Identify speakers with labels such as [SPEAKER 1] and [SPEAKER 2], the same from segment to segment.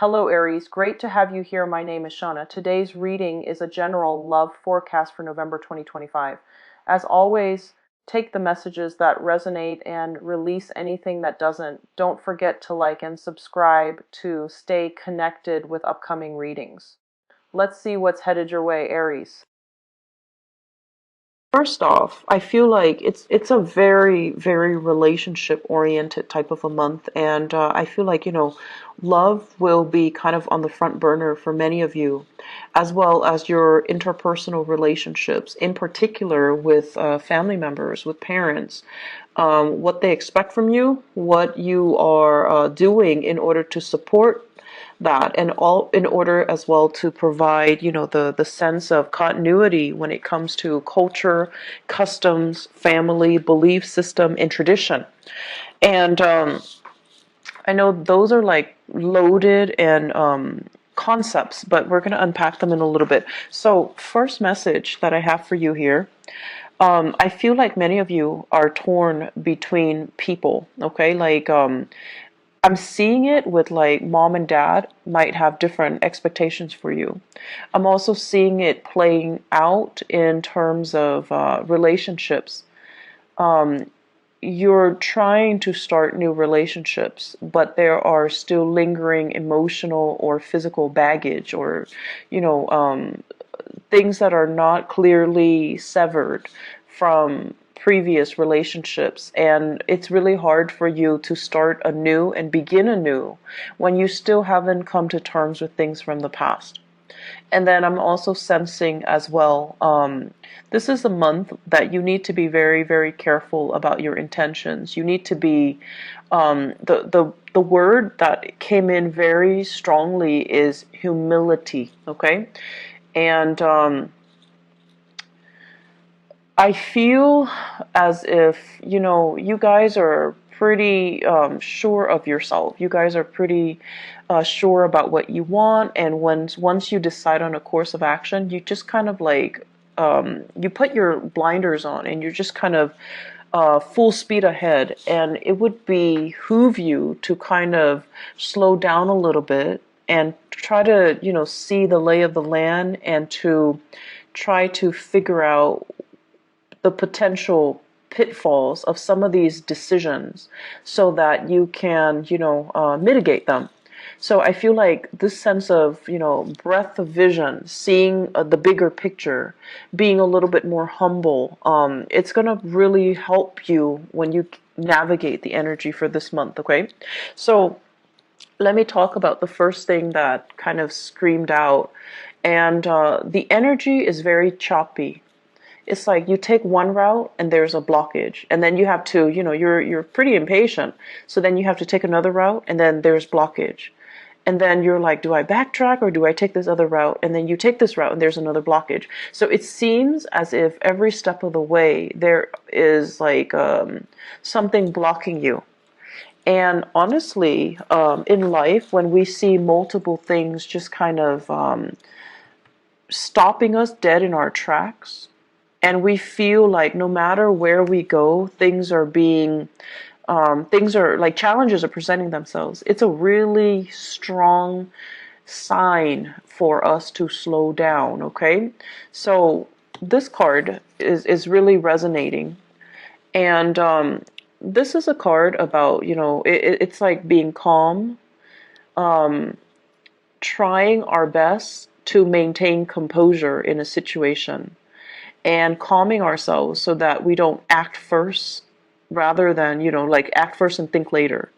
[SPEAKER 1] Hello, Aries. Great to have you here. My name is Shauna. Today's reading is a general love forecast for November 2025. As always, take the messages that resonate and release anything that doesn't. Don't forget to like and subscribe to stay connected with upcoming readings. Let's see what's headed your way, Aries. First off, I feel like it's a very relationship oriented type of a month, and I feel like love will be kind of on the front burner for many of you, as well as your interpersonal relationships, in particular with family members, with parents, what they expect from you, what you are doing in order to support that, and all in order as well to provide the sense of continuity when it comes to culture, customs, family, belief system, and tradition. And I know those are like loaded and concepts, but we're going to unpack them in a little bit. So first message that I have for you here, I feel like many of you are torn between people. Okay, like I'm seeing it with like mom and dad might have different expectations for you. I'm also seeing it playing out in terms of relationships. You're trying to start new relationships, but there are still lingering emotional or physical baggage, or you know um, things that are not clearly severed from previous relationships, and it's really hard for you to start anew and begin anew when you still haven't come to terms with things from the past. And then I'm also sensing as well, this is a month that you need to be very careful about your intentions. You need to be, the word that came in very strongly is humility. Okay. And I feel as if, you guys are pretty sure of yourself. You guys are pretty sure about what you want. And once you decide on a course of action, you just kind of like, you put your blinders on and you're just kind of full speed ahead. And it would behoove you to kind of slow down a little bit and try to, see the lay of the land, and to try to figure out the potential pitfalls of some of these decisions so that you can, mitigate them. So I feel like this sense of, breadth of vision, seeing the bigger picture, being a little bit more humble, it's going to really help you when you navigate the energy for this month, okay? So let me talk about the first thing that kind of screamed out. And the energy is very choppy. It's like you take one route and there's a blockage, and then you have to, you're pretty impatient, so then you have to take another route and then there's blockage, and then you're like, do I backtrack or do I take this other route? And then you take this route and there's another blockage. So it seems as if every step of the way there is like something blocking you. And honestly, in life, when we see multiple things just kind of stopping us dead in our tracks, and we feel like no matter where we go, things are like challenges are presenting themselves. It's a really strong sign for us to slow down, okay? So this card is really resonating. And this is a card about, it's like being calm, trying our best to maintain composure in a situation, and calming ourselves so that we don't act first rather than, like act first and think later.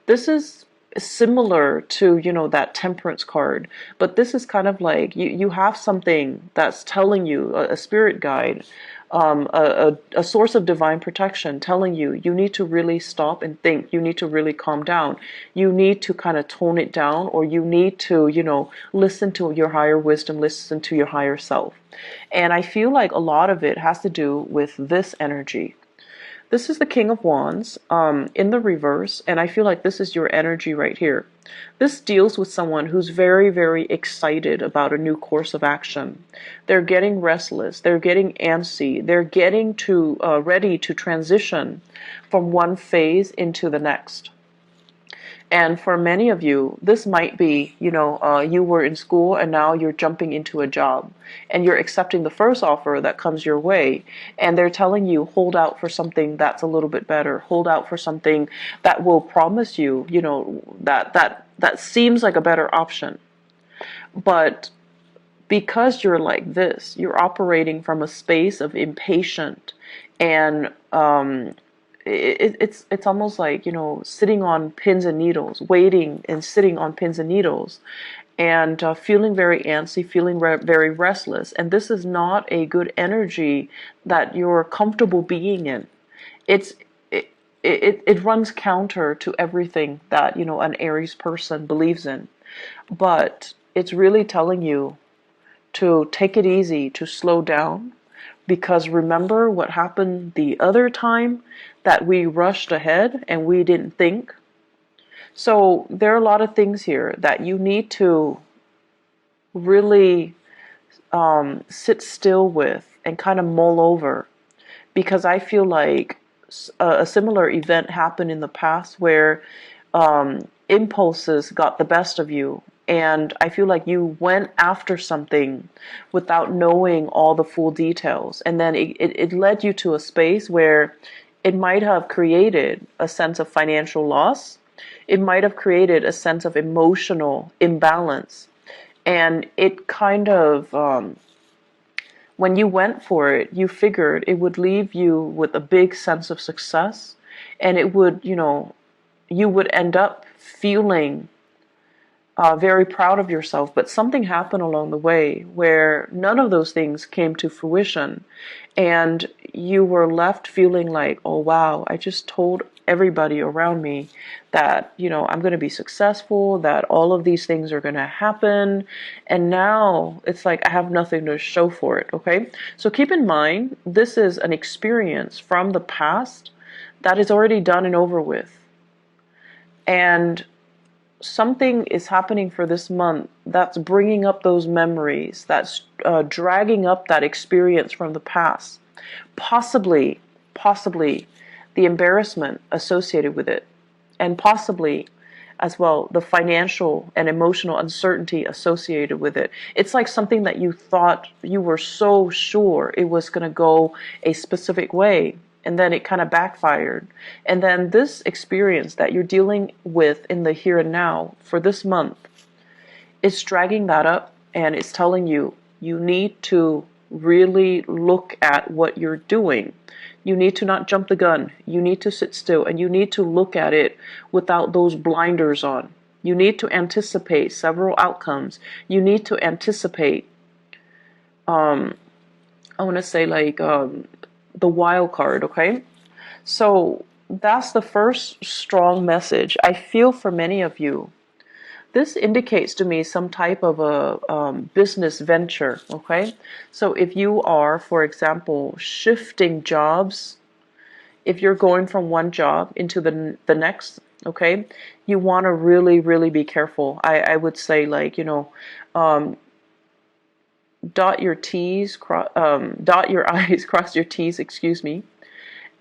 [SPEAKER 1] This is similar to, that temperance card, but this is kind of like you have something that's telling you, a spirit guide, a source of divine protection telling you, you need to really stop and think. You need to really calm down. You need to kind of tone it down, or you need to, listen to your higher wisdom, listen to your higher self. And I feel like a lot of it has to do with this energy. This is the King of Wands in the reverse, and I feel like this is your energy right here. This deals with someone who's very excited about a new course of action. They're getting restless, they're getting antsy, they're getting ready to transition from one phase into the next. And for many of you, this might be, you were in school and now you're jumping into a job and you're accepting the first offer that comes your way. And they're telling you, hold out for something that's a little bit better. Hold out for something that will promise you, that seems like a better option. But because you're like this, you're operating from a space of impatient and it's almost like, sitting on pins and needles, waiting and sitting on pins and needles, and feeling very antsy, feeling very restless. And this is not a good energy that you're comfortable being in. It's it runs counter to everything that, an Aries person believes in. But it's really telling you to take it easy, to slow down, because remember what happened the other time that we rushed ahead and we didn't think. So there are a lot of things here that you need to really sit still with and kind of mull over, because I feel like a similar event happened in the past where impulses got the best of you. And I feel like you went after something without knowing all the full details. And then it led you to a space where it might have created a sense of financial loss. It might have created a sense of emotional imbalance. And it kind of, when you went for it, you figured it would leave you with a big sense of success. And it would, you would end up feeling very proud of yourself, but something happened along the way where none of those things came to fruition, and you were left feeling like, oh wow, I just told everybody around me that, I'm going to be successful, that all of these things are going to happen, and now it's like I have nothing to show for it, okay? So keep in mind, this is an experience from the past that is already done and over with. And something is happening for this month that's bringing up those memories, that's dragging up that experience from the past. Possibly the embarrassment associated with it, and possibly as well the financial and emotional uncertainty associated with it. It's like something that you thought, you were so sure it was going to go a specific way, and then it kind of backfired. And then this experience that you're dealing with in the here and now for this month, it's dragging that up, and it's telling you, you need to really look at what you're doing. You need to not jump the gun. You need to sit still, and you need to look at it without those blinders on. You need to anticipate several outcomes. You need to anticipate, I want to say like, the wild card, okay? So that's the first strong message. I feel for many of you, this indicates to me some type of a business venture, okay? So if you are, for example, shifting jobs, if you're going from one job into the next, okay, you want to really, really be careful. I would say, like, dot your T's, dot your I's, cross your T's, excuse me.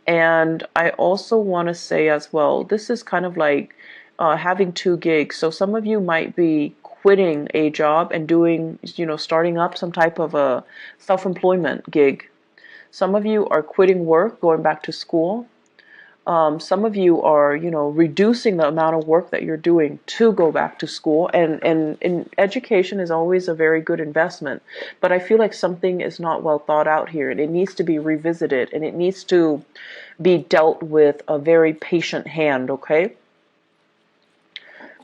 [SPEAKER 1] And I also want to say as well, this is kind of like having two gigs. So some of you might be quitting a job and doing, starting up some type of a self-employment gig. Some of you are quitting work, going back to school. Some of you are, reducing the amount of work that you're doing to go back to school. And education is always a very good investment. But I feel like something is not well thought out here, and it needs to be revisited, and it needs to be dealt with a very patient hand, okay?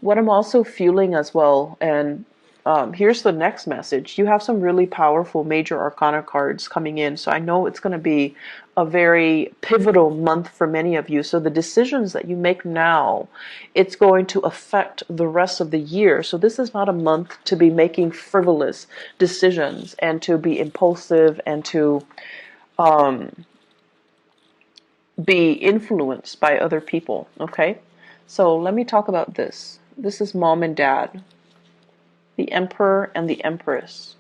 [SPEAKER 1] What I'm also feeling as well, and here's the next message. You have some really powerful major arcana cards coming in, so I know it's going to be a very pivotal month for many of you. So the decisions that you make now, it's going to affect the rest of the year. So this is not a month to be making frivolous decisions and to be impulsive and to be influenced by other people, okay? So let me talk about this. This is mom and dad, the emperor and the empress.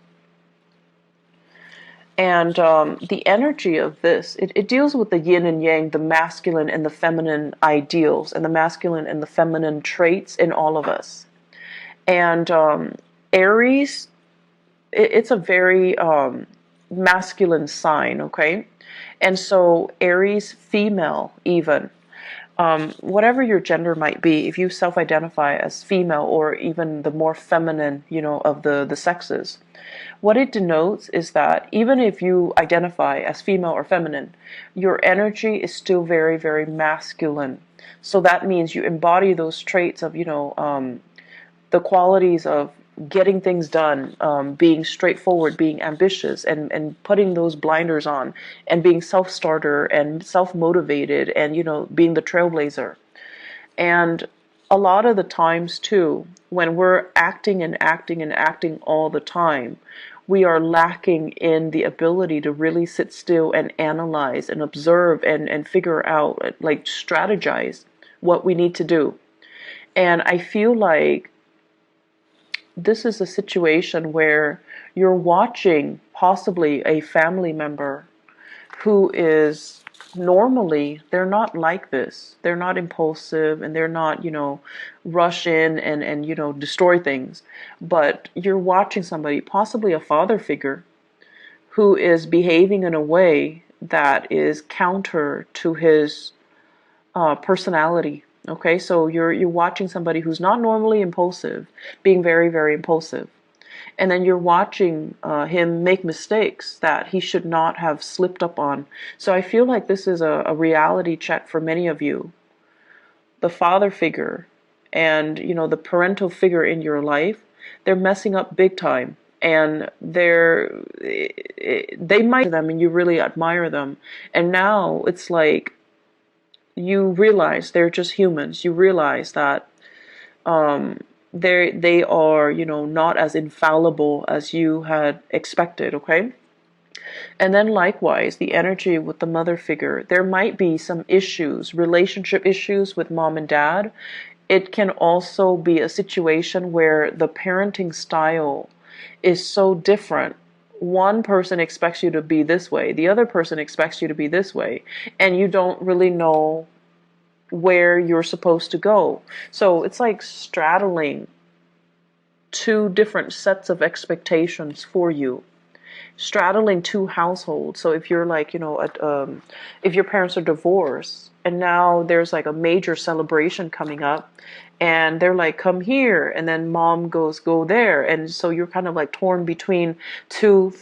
[SPEAKER 1] And the energy of this, it deals with the yin and yang, the masculine and the feminine ideals, and the masculine and the feminine traits in all of us. And Aries, it's a very masculine sign, okay? And so Aries female, even, whatever your gender might be, if you self-identify as female or even the more feminine, of the sexes, what it denotes is that even if you identify as female or feminine, your energy is still very, very masculine. So that means you embody those traits of, the qualities of getting things done, being straightforward, being ambitious, and putting those blinders on, and being self-starter and self-motivated, and, being the trailblazer. And a lot of the times, too, when we're acting and acting and acting all the time, we are lacking in the ability to really sit still and analyze and observe and figure out, like strategize what we need to do. And I feel like this is a situation where you're watching possibly a family member who is normally, they're not like this. They're not impulsive, and they're not, rush in and destroy things. But you're watching somebody, possibly a father figure, who is behaving in a way that is counter to his personality. Okay, so you're watching somebody who's not normally impulsive being very, very impulsive, and then you're watching him make mistakes that he should not have slipped up on. So I feel like this is a reality check for many of you. The father figure and the parental figure in your life, they're messing up big time, and they might them and you really admire them, and now it's like you realize they're just humans. You realize that they are, not as infallible as you had expected, okay? And then likewise, the energy with the mother figure, there might be some issues, relationship issues with mom and dad. It can also be a situation where the parenting style is so different. One person expects you to be this way, the other person expects you to be this way, and you don't really know where you're supposed to go. So it's like straddling two different sets of expectations for you, straddling two households. So if you're like, if your parents are divorced and now there's like a major celebration coming up, and they're like, come here, and then mom goes, go there, and so you're kind of like torn between two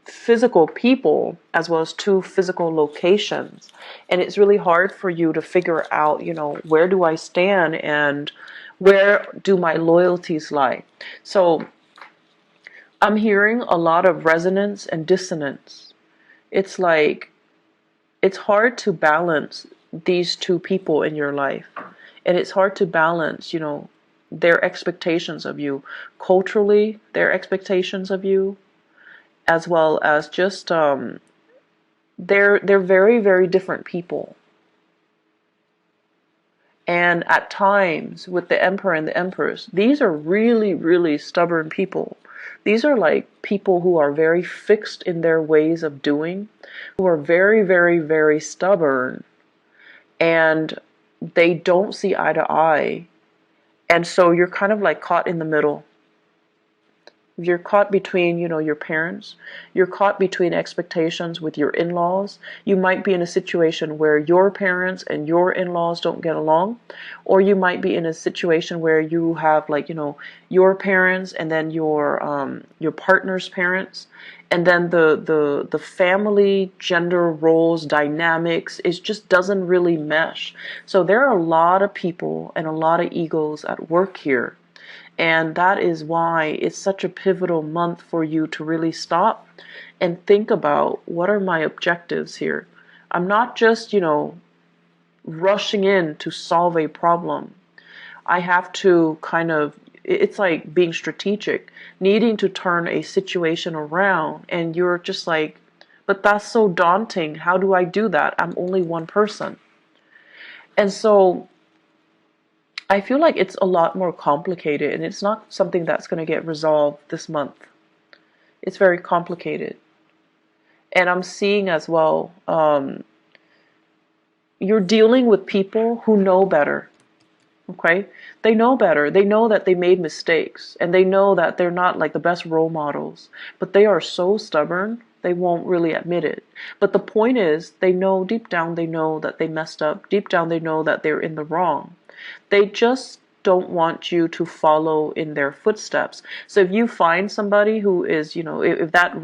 [SPEAKER 1] physical people as well as two physical locations, and it's really hard for you to figure out, where do I stand and where do my loyalties lie. So I'm hearing a lot of resonance and dissonance. It's like it's hard to balance these two people in your life, and it's hard to balance, their expectations of you culturally, their expectations of you, as well as just they're very, very different people. And at times with the emperor and the empress, these are really, really stubborn people. These are like people who are very fixed in their ways of doing, who are very, very, very stubborn, and they don't see eye to eye. And so you're kind of like caught in the middle. You're caught between, your parents. You're caught between expectations with your in-laws. You might be in a situation where your parents and your in-laws don't get along, or you might be in a situation where you have like, your parents and then your partner's parents, and then the family gender roles dynamics, it just doesn't really mesh. So there are a lot of people and a lot of egos at work here. And that is why it's such a pivotal month for you to really stop and think about, what are my objectives here? I'm not just, rushing in to solve a problem. I have to kind of, it's like being strategic, needing to turn a situation around. And you're just like, but that's so daunting. How do I do that? I'm only one person. And so I feel like it's a lot more complicated, and it's not something that's going to get resolved this month. It's very complicated. And I'm seeing as well, you're dealing with people who know better. Okay? They know better. They know that they made mistakes, and they know that they're not like the best role models, but they are so stubborn, they won't really admit it. But the point is, they know deep down, they know that they messed up. Deep down, they know that they're in the wrong. They just don't want you to follow in their footsteps. So if you find somebody who is, if that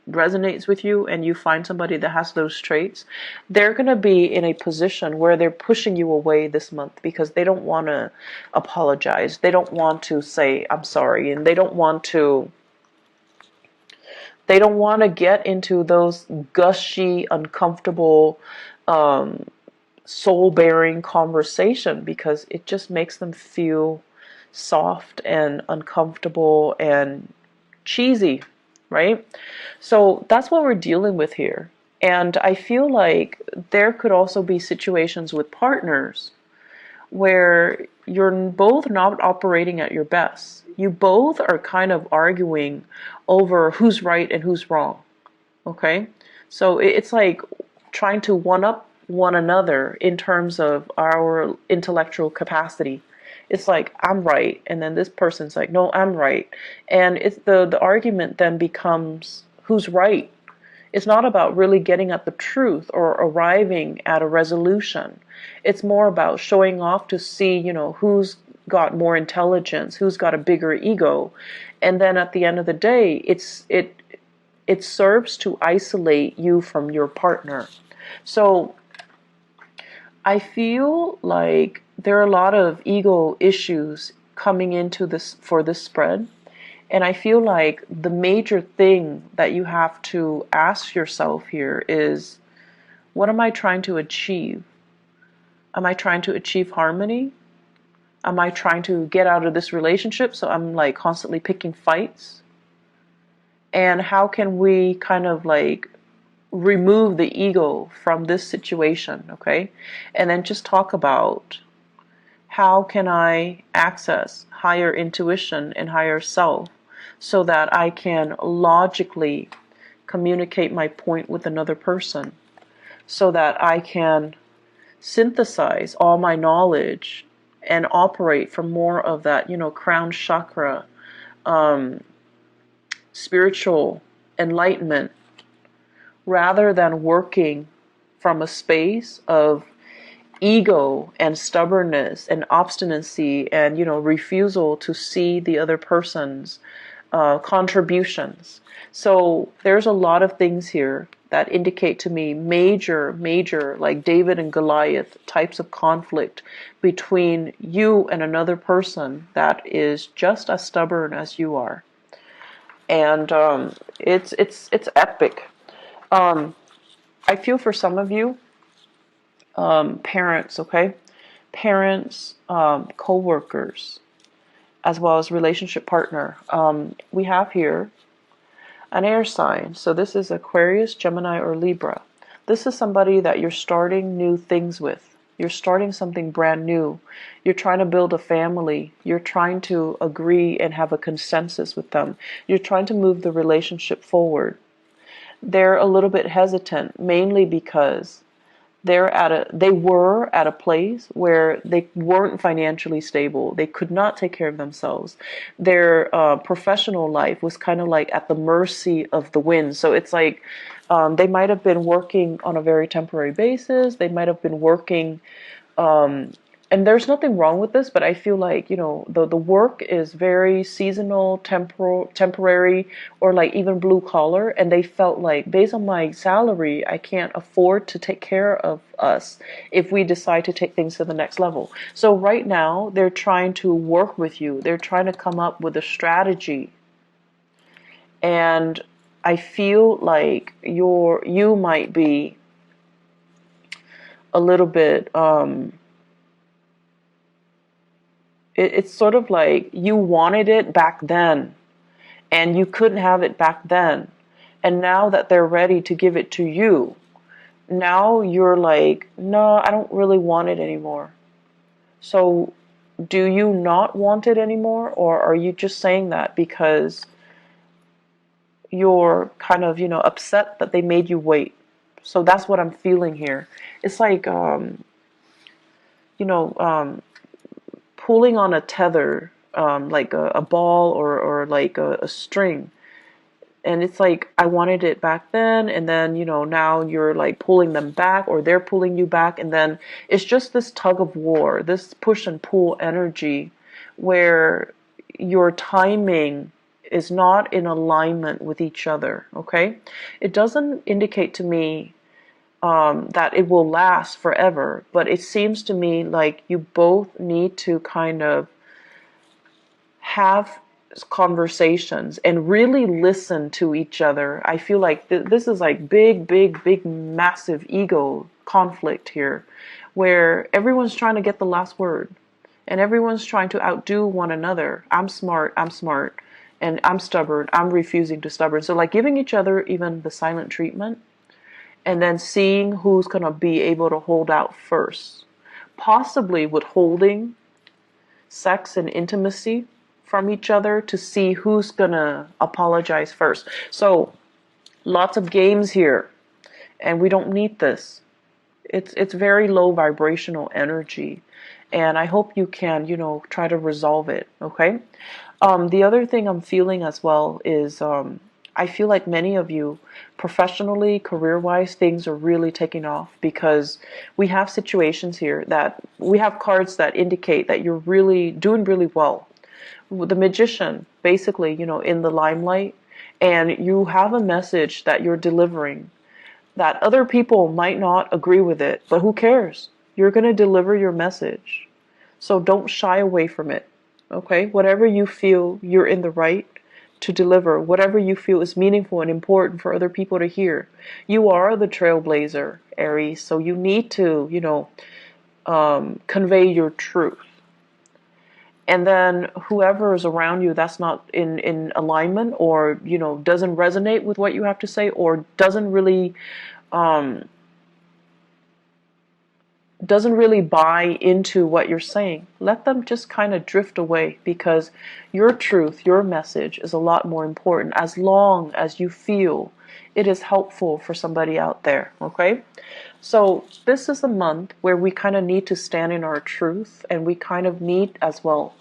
[SPEAKER 1] resonates with you and you find somebody that has those traits, they're going to be in a position where they're pushing you away this month because they don't want to apologize. They don't want to say, I'm sorry. And they don't want to get into those gushy, uncomfortable, soul-bearing conversation because it just makes them feel soft and uncomfortable and cheesy, right? So that's what we're dealing with here. And I feel like there could also be situations with partners where you're both not operating at your best. You both are kind of arguing over who's right and who's wrong. Okay? So it's like trying to one up one another in terms of our intellectual capacity. It's like, I'm right, and then this person's like, no, I'm right. And it's the argument then becomes who's right. It's not about really getting at the truth or arriving at a resolution. It's more about showing off to see, who's got more intelligence, who's got a bigger ego. And then at the end of the day, it serves to isolate you from your partner. So I feel like there are a lot of ego issues coming into this for this spread. And I feel like the major thing that you have to ask yourself here is, what am I trying to achieve? Am I trying to achieve harmony? Am I trying to get out of this relationship so I'm like constantly picking fights? And how can we kind of like remove the ego from this situation, okay? And then just talk about how can I access higher intuition and higher self so that I can logically communicate my point with another person, so that I can synthesize all my knowledge and operate from more of that, crown chakra, spiritual enlightenment, rather than working from a space of ego and stubbornness and obstinacy and refusal to see the other person's contributions. So there's a lot of things here that indicate to me major like David and Goliath types of conflict between you and another person that is just as stubborn as you are. And it's epic. I feel for some of you, parents, okay? Parents, co-workers, as well as relationship partner. We have here an air sign. So this is Aquarius, Gemini, or Libra. This is somebody that you're starting new things with. You're starting something brand new. You're trying to build a family. You're trying to agree and have a consensus with them. You're trying to move the relationship forward. They're a little bit hesitant, mainly because they were at a place where they weren't financially stable. They could not take care of themselves. Their professional life was kind of like at the mercy of the wind. So it's like they might have been working on a very temporary basis. They might have been working and there's nothing wrong with this, but I feel like, the work is very seasonal, temporary, or like even blue collar. And they felt like, based on my salary, I can't afford to take care of us if we decide to take things to the next level. So right now, they're trying to work with you. They're trying to come up with a strategy. And I feel like you might be a little bit, it's sort of like you wanted it back then and you couldn't have it back then. And now that they're ready to give it to you, now you're like, no, I don't really want it anymore. So do you not want it anymore? Or are you just saying that because you're kind of, upset that they made you wait. So that's what I'm feeling here. It's like, you know, pulling on a tether, like a ball or like a string. And it's like, I wanted it back then, and then, now you're like pulling them back, or they're pulling you back. And then it's just this tug of war, this push and pull energy where your timing is not in alignment with each other. Okay. It doesn't indicate to me that it will last forever, but it seems to me like you both need to kind of have conversations and really listen to each other. I feel like this is like big, massive ego conflict here, where everyone's trying to get the last word and everyone's trying to outdo one another. I'm smart, and I'm stubborn, I'm refusing to stubborn. So like giving each other even the silent treatment, and then seeing who's going to be able to hold out first, possibly withholding sex and intimacy from each other to see who's gonna apologize first. So lots of games here, and we don't need this. It's very low vibrational energy, and I hope you can, try to resolve it. Okay. The other thing I'm feeling as well is I feel like many of you, professionally, career-wise, things are really taking off, because we have situations here that we have cards that indicate that you're really doing really well. The Magician, basically, in the limelight, and you have a message that you're delivering that other people might not agree with it, but who cares? You're going to deliver your message. So don't shy away from it. Okay? Whatever you feel you're in the right to deliver, whatever you feel is meaningful and important for other people to hear. You are the trailblazer, Aries, so you need to, convey your truth. And then whoever is around you that's not in alignment, or, doesn't resonate with what you have to say, or doesn't really buy into what you're saying, let them just kind of drift away, because your truth, your message is a lot more important, as long as you feel it is helpful for somebody out there. Okay? So this is a month where we kind of need to stand in our truth, and we kind of need as well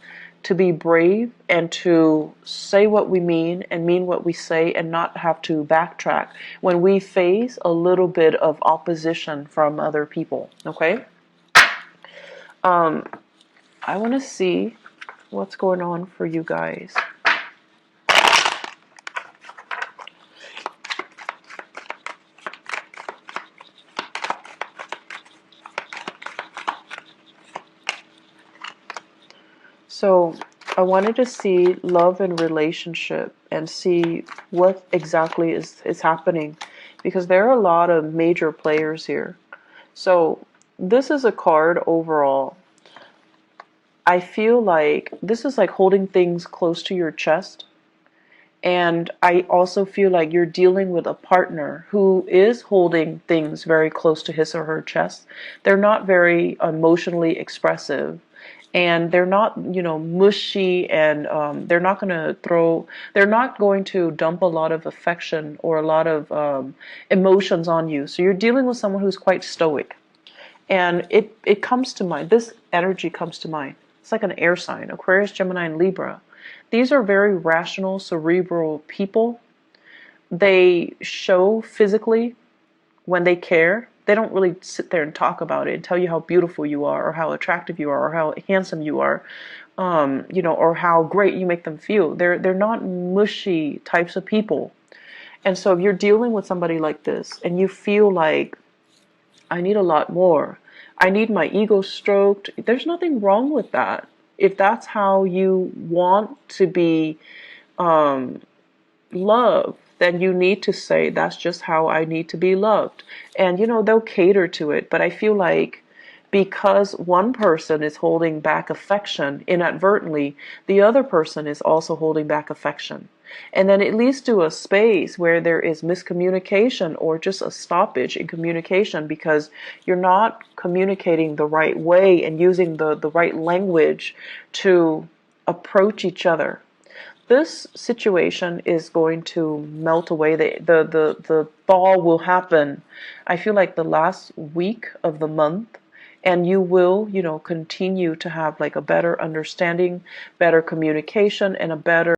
[SPEAKER 1] to be brave and to say what we mean and mean what we say, and not have to backtrack when we face a little bit of opposition from other people. Okay? I want to see what's going on for you guys. So I wanted to see love and relationship and see what exactly is happening, because there are a lot of major players here. So this is a card overall. I feel like this is like holding things close to your chest. And I also feel like you're dealing with a partner who is holding things very close to his or her chest. They're not very emotionally expressive, and they're not, mushy, and they're not going to dump a lot of affection or a lot of emotions on you. So you're dealing with someone who's quite stoic. And it comes to mind, this energy comes to mind. It's like an air sign, Aquarius, Gemini, and Libra. These are very rational, cerebral people. They show physically when they care. They don't really sit there and talk about it and tell you how beautiful you are, or how attractive you are, or how handsome you are, or how great you make them feel. They're not mushy types of people. And so if you're dealing with somebody like this and you feel like, I need a lot more, I need my ego stroked, there's nothing wrong with that. If that's how you want to be loved, then you need to say, that's just how I need to be loved. And, they'll cater to it. But I feel like because one person is holding back affection inadvertently, the other person is also holding back affection. And then it leads to a space where there is miscommunication, or just a stoppage in communication, because you're not communicating the right way and using the right language to approach each other. this situation is going to melt away. The thaw will happen, I feel like, the last week of the month. And you will, continue to have like a better understanding, better communication, and a better